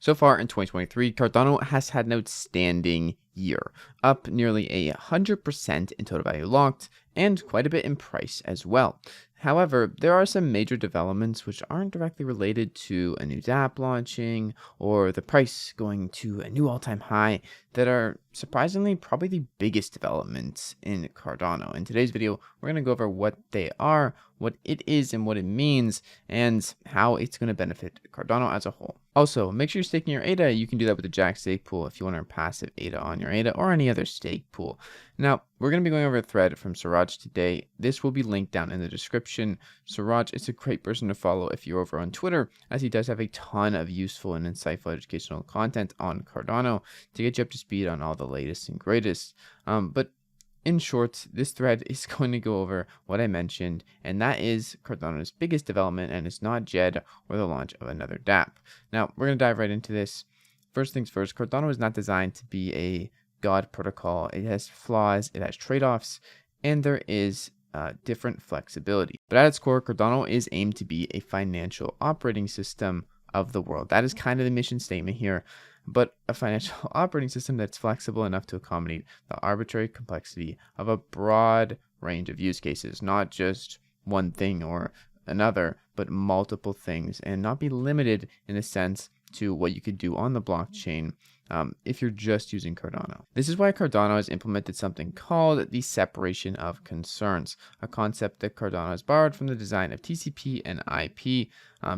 So far in 2023, Cardano has had an outstanding year, up nearly 100% in total value locked and quite a bit in price as well. However, there are some major developments which aren't directly related to a new dApp launching or the price going to a new all-time high that are surprisingly probably the biggest developments in Cardano. In today's video, we're going to go over what they are, what it is and what it means, and how it's going to benefit Cardano as a whole. Also, make sure you're staking your ADA. You can do that with the Jack stake pool if you want to earn passive ADA on your ADA or any other stake pool. Now, we're going to be going over a thread from Suraj today. This will be linked down in the description. Suraj is a great person to follow if you're over on Twitter, as he does have a ton of useful and insightful educational content on Cardano to get you up to speed on all the latest and greatest. But in short, this thread is going to go over what I mentioned, and that is Cardano's biggest development, and it's not JED or the launch of another dApp. Now, we're going to dive right into this. First things first, Cardano is not designed to be a God protocol. It has flaws, it has trade-offs, and there is different flexibility. But at its core, Cardano is aimed to be a financial operating system of the world. That is kind of the mission statement here, but a financial operating system that's flexible enough to accommodate the arbitrary complexity of a broad range of use cases, not just one thing or another, but multiple things, and not be limited in a sense to what you could do on the blockchain if you're just using Cardano. This is why Cardano has implemented something called the separation of concerns, a concept that Cardano has borrowed from the design of TCP and IP,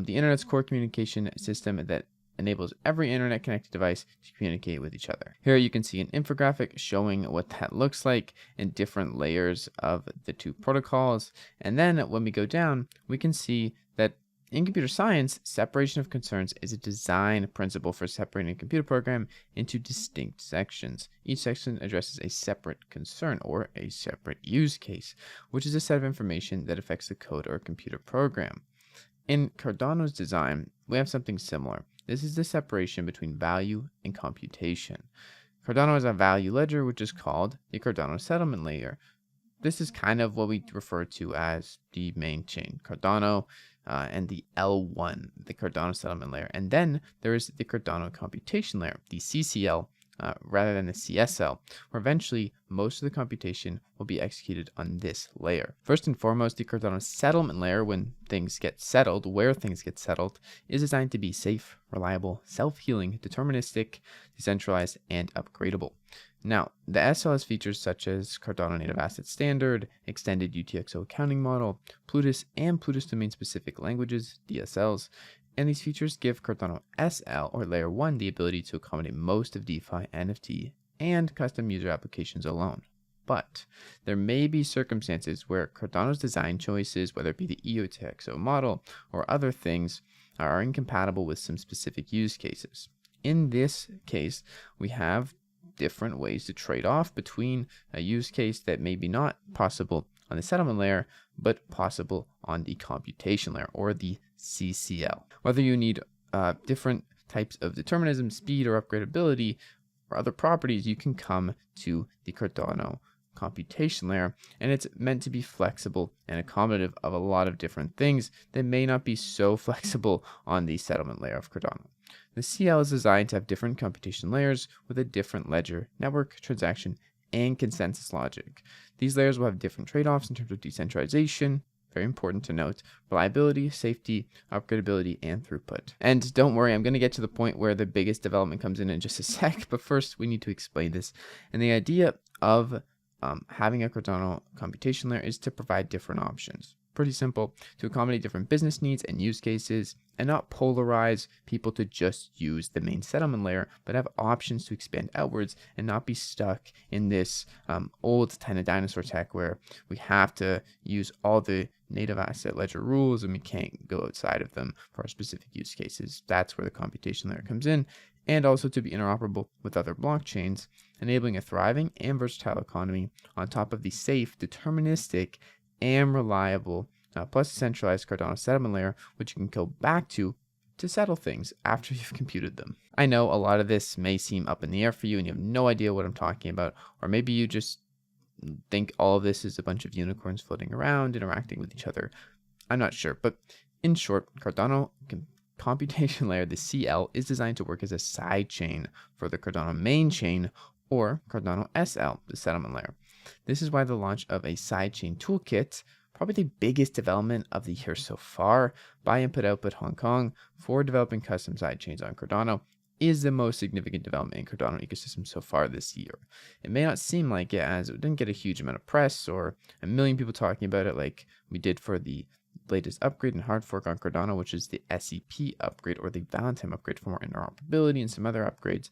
the internet's core communication system that enables every internet connected device to communicate with each other. Here you can see an infographic showing what that looks like in different layers of the two protocols. And then when we go down, we can see that in computer science, separation of concerns is a design principle for separating a computer program into distinct sections. Each section addresses a separate concern or a separate use case, which is a set of information that affects the code or a computer program. In Cardano's design, we have something similar. This is the separation between value and computation. Cardano has a value ledger, which is called the Cardano settlement layer. This is kind of what we refer to as the main chain, Cardano, and the L1, the Cardano settlement layer. And then there is the Cardano computation layer, the CCL, rather than the CSL, where eventually most of the computation will be executed on this layer. First and foremost, the Cardano settlement layer, when things get settled, where things get settled, is designed to be safe, reliable, self-healing, deterministic, decentralized, and upgradable. Now, the SL has features such as Cardano Native Asset Standard, Extended UTXO Accounting Model, Plutus, and Plutus Domain-Specific Languages, DSLs, and these features give Cardano SL or Layer 1 the ability to accommodate most of DeFi, NFT, and custom user applications alone. But there may be circumstances where Cardano's design choices, whether it be the UTXO model or other things, are incompatible with some specific use cases. In this case, we have different ways to trade off between a use case that may be not possible on the settlement layer, but possible on the computation layer or the CCL. Whether you need different types of determinism, speed, or upgradability, or other properties, you can come to the Cardano computation layer, and it's meant to be flexible and accommodative of a lot of different things that may not be so flexible on the settlement layer of Cardano. The CL is designed to have different computation layers with a different ledger, network, transaction, and consensus logic. These layers will have different trade-offs in terms of decentralization, very important to note, reliability, safety, upgradability, and throughput. And don't worry, I'm going to get to the point where the biggest development comes in just a sec, but first we need to explain this. And the idea of having a Cardano computation layer is to provide different options. Pretty simple, to accommodate different business needs and use cases, and not polarize people to just use the main settlement layer, but have options to expand outwards and not be stuck in this old kind of dinosaur tech where we have to use all the native asset ledger rules and we can't go outside of them for our specific use cases. That's where the computation layer comes in, and also to be interoperable with other blockchains, enabling a thriving and versatile economy on top of the safe, deterministic, and reliable, plus centralized Cardano settlement layer, which you can go back to settle things after you've computed them. I know a lot of this may seem up in the air for you and you have no idea what I'm talking about, or maybe you just think all of this is a bunch of unicorns floating around, interacting with each other. I'm not sure, but in short, Cardano computation layer, the CL, is designed to work as a sidechain for the Cardano main chain or Cardano SL, the settlement layer. This is why the launch of a sidechain toolkit, probably the biggest development of the year so far by Input Output Hong Kong for developing custom sidechains on Cardano, is the most significant development in Cardano ecosystem so far this year. It may not seem like it, as it didn't get a huge amount of press or a million people talking about it like we did for the latest upgrade and hard fork on Cardano, which is the SEP upgrade or the Valentine upgrade for more interoperability and some other upgrades.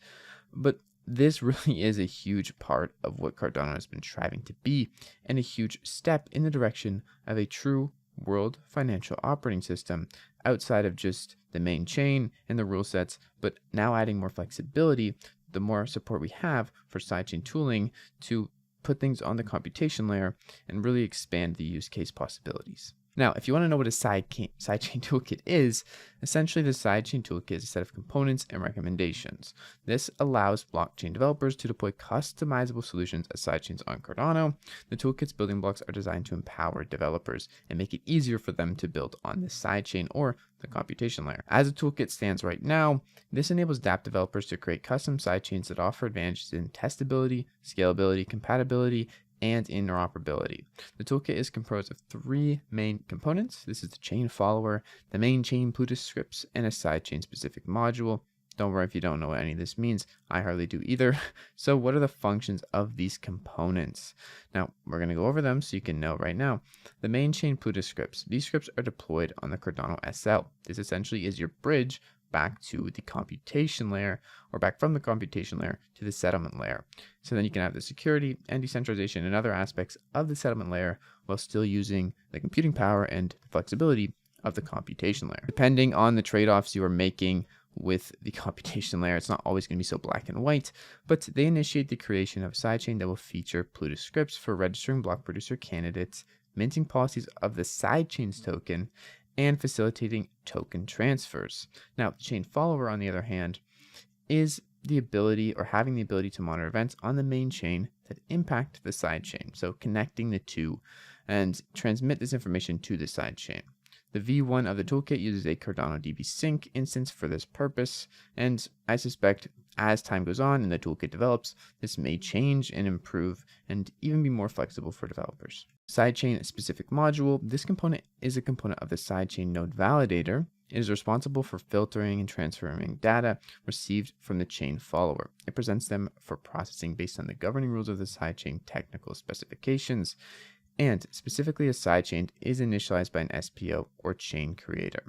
But this really is a huge part of what Cardano has been striving to be, and a huge step in the direction of a true world financial operating system outside of just the main chain and the rule sets, but now adding more flexibility, the more support we have for sidechain tooling to put things on the computation layer and really expand the use case possibilities. Now, if you want to know what a sidechain toolkit is, essentially the sidechain toolkit is a set of components and recommendations. This allows blockchain developers to deploy customizable solutions as sidechains on Cardano. The toolkit's building blocks are designed to empower developers and make it easier for them to build on this sidechain or the computation layer. As the toolkit stands right now, this enables dApp developers to create custom sidechains that offer advantages in testability, scalability, compatibility, and interoperability. The toolkit is composed of 3 main components. This is the chain follower, the main chain Plutus scripts, and a sidechain specific module. Don't worry if you don't know what any of this means. I hardly do either. So what are the functions of these components? Now, we're going to go over them so you can know right now. The main chain Plutus scripts. These scripts are deployed on the Cardano SL. This essentially is your bridge back to the computation layer, or back from the computation layer to the settlement layer. So then you can have the security and decentralization and other aspects of the settlement layer while still using the computing power and flexibility of the computation layer. Depending on the trade-offs you are making with the computation layer, it's not always going to be so black and white, but they initiate the creation of a sidechain that will feature Plutus scripts for registering block producer candidates, minting policies of the sidechains token, and facilitating token transfers. Now, the chain follower, on the other hand, is the ability or having the ability to monitor events on the main chain that impact the sidechain. So connecting the two and transmit this information to the sidechain. The V1 of the toolkit uses a Cardano DB Sync instance for this purpose, and I suspect as time goes on and the toolkit develops, this may change and improve and even be more flexible for developers. Sidechain specific module. This component is a component of the sidechain node validator. It is responsible for filtering and transferring data received from the chain follower. It presents them for processing based on the governing rules of the sidechain technical specifications. And specifically, a sidechain is initialized by an SPO or chain creator,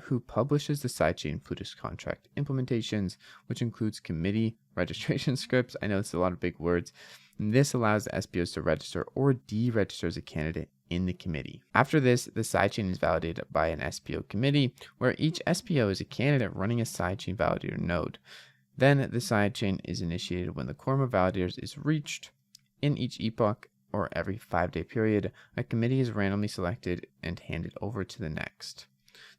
who publishes the sidechain Plutus contract implementations, which includes committee registration scripts. I know it's a lot of big words. And this allows the SPOs to register or deregister as a candidate in the committee. After this, the sidechain is validated by an SPO committee, where each SPO is a candidate running a sidechain validator node. Then the sidechain is initiated when the quorum of validators is reached. In each epoch, or every 5-day period, a committee is randomly selected and handed over to the next.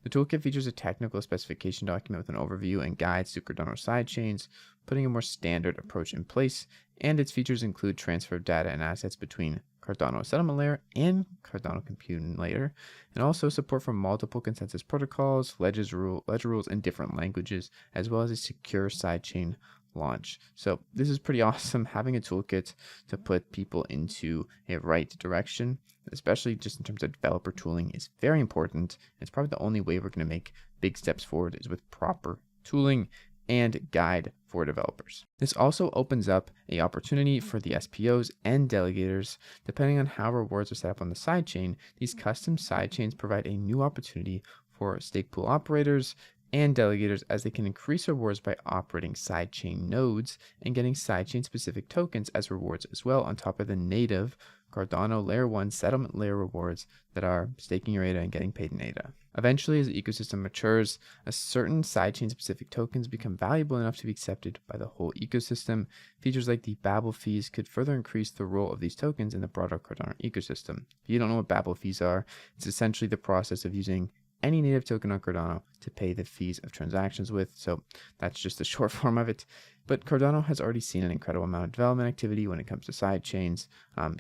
The toolkit features a technical specification document with an overview and guides to Cardano sidechains, putting a more standard approach in place, and its features include transfer of data and assets between Cardano settlement layer and Cardano computing layer, and also support for multiple consensus protocols, ledger rules in different languages, as well as a secure sidechain launch. So this is pretty awesome, having a toolkit to put people into a right direction, especially just in terms of developer tooling, is very important. It's probably the only way we're going to make big steps forward is with proper tooling and guide for developers. This also opens up an opportunity for the SPOs and delegators. Depending on how rewards are set up on the sidechain, these custom sidechains provide a new opportunity for stake pool operators and delegators, as they can increase rewards by operating sidechain nodes and getting sidechain specific tokens as rewards as well, on top of the native Cardano layer 1 settlement layer rewards that are staking your ADA and getting paid in ADA. Eventually, as the ecosystem matures, a certain sidechain specific tokens become valuable enough to be accepted by the whole ecosystem. Features like the Babel fees could further increase the role of these tokens in the broader Cardano ecosystem. If you don't know what Babel fees are, it's essentially the process of using any native token on Cardano to pay the fees of transactions with. So that's just the short form of it. But Cardano has already seen an incredible amount of development activity when it comes to sidechains.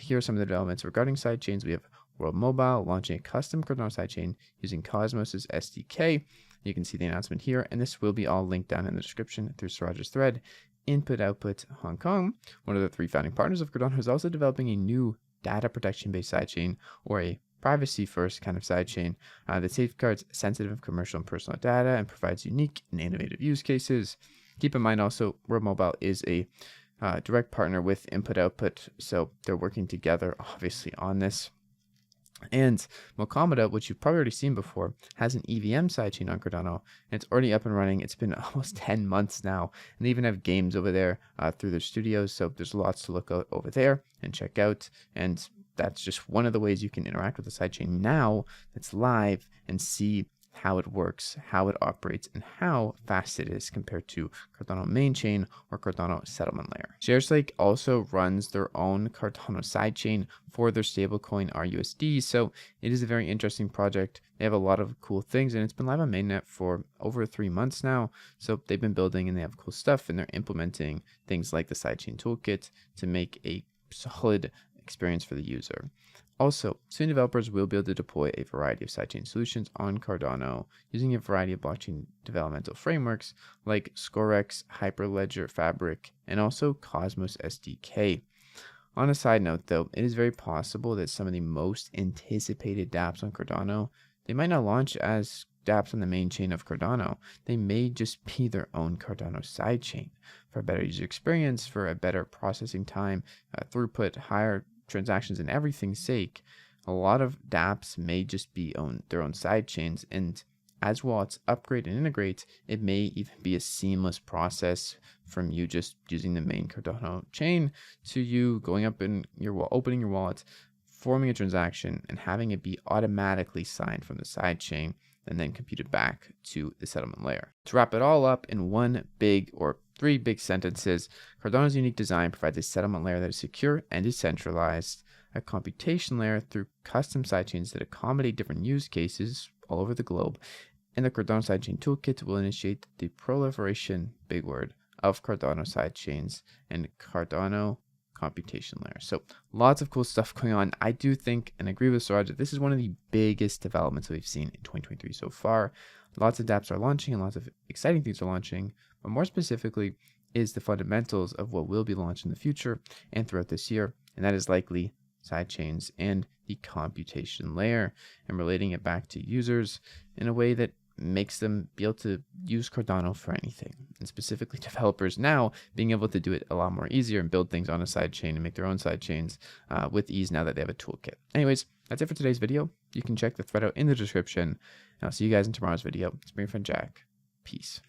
Here are some of the developments regarding sidechains. We have World Mobile launching a custom Cardano sidechain using Cosmos's SDK. You can see the announcement here, and this will be all linked down in the description through Suraj's thread. Input Output Hong Kong, one of the 3 founding partners of Cardano, is also developing a new data protection-based sidechain, or a privacy-first kind of sidechain that safeguards sensitive commercial and personal data and provides unique and innovative use cases. Keep in mind also, World Mobile is a direct partner with Input Output, so they're working together obviously on this. And Mokamada, which you've probably already seen before, has an EVM sidechain on Cardano, and it's already up and running. It's been almost 10 months now, and they even have games over there through their studios, so there's lots to look out over there and check out. And that's just one of the ways you can interact with the sidechain now that's live and see how it works, how it operates, and how fast it is compared to Cardano main chain or Cardano settlement layer. SharesLake also runs their own Cardano sidechain for their stablecoin RUSD, so it is a very interesting project. They have a lot of cool things, and it's been live on mainnet for over 3 months now. So they've been building and they have cool stuff, and they're implementing things like the sidechain toolkit to make a solid experience for the user. Also, soon developers will be able to deploy a variety of sidechain solutions on Cardano using a variety of blockchain developmental frameworks like Scorex, Hyperledger Fabric, and also Cosmos SDK. On a side note though, it is very possible that some of the most anticipated dApps on Cardano, they might not launch as dApps on the main chain of Cardano. They may just be their own Cardano sidechain for a better user experience, for a better processing time, throughput, higher transactions, and everything's sake. A lot of dApps may just be their own side chains, and as wallets upgrade and integrate, it may even be a seamless process from you just using the main Cardano chain to you going up in your opening your wallet, forming a transaction, and having it be automatically signed from the side chain and then computed back to the settlement layer. To wrap it all up in one big or 3 big sentences, Cardano's unique design provides a settlement layer that is secure and decentralized, a computation layer through custom sidechains that accommodate different use cases all over the globe, and the Cardano sidechain toolkit will initiate the proliferation, big word, of Cardano sidechains and Cardano computation layer. So lots of cool stuff going on. I do think and agree with Suraj that this is one of the biggest developments that we've seen in 2023 so far. Lots of dApps are launching and lots of exciting things are launching, but more specifically is the fundamentals of what will be launched in the future and throughout this year, and that is likely sidechains and the computation layer, and relating it back to users in a way that makes them be able to use Cardano for anything, and specifically developers now being able to do it a lot more easier and build things on a sidechain and make their own sidechains with ease now that they have a toolkit. Anyways, that's it for today's video. You can check the thread out in the description, and I'll see you guys in tomorrow's video. It's been your friend Jack. Peace.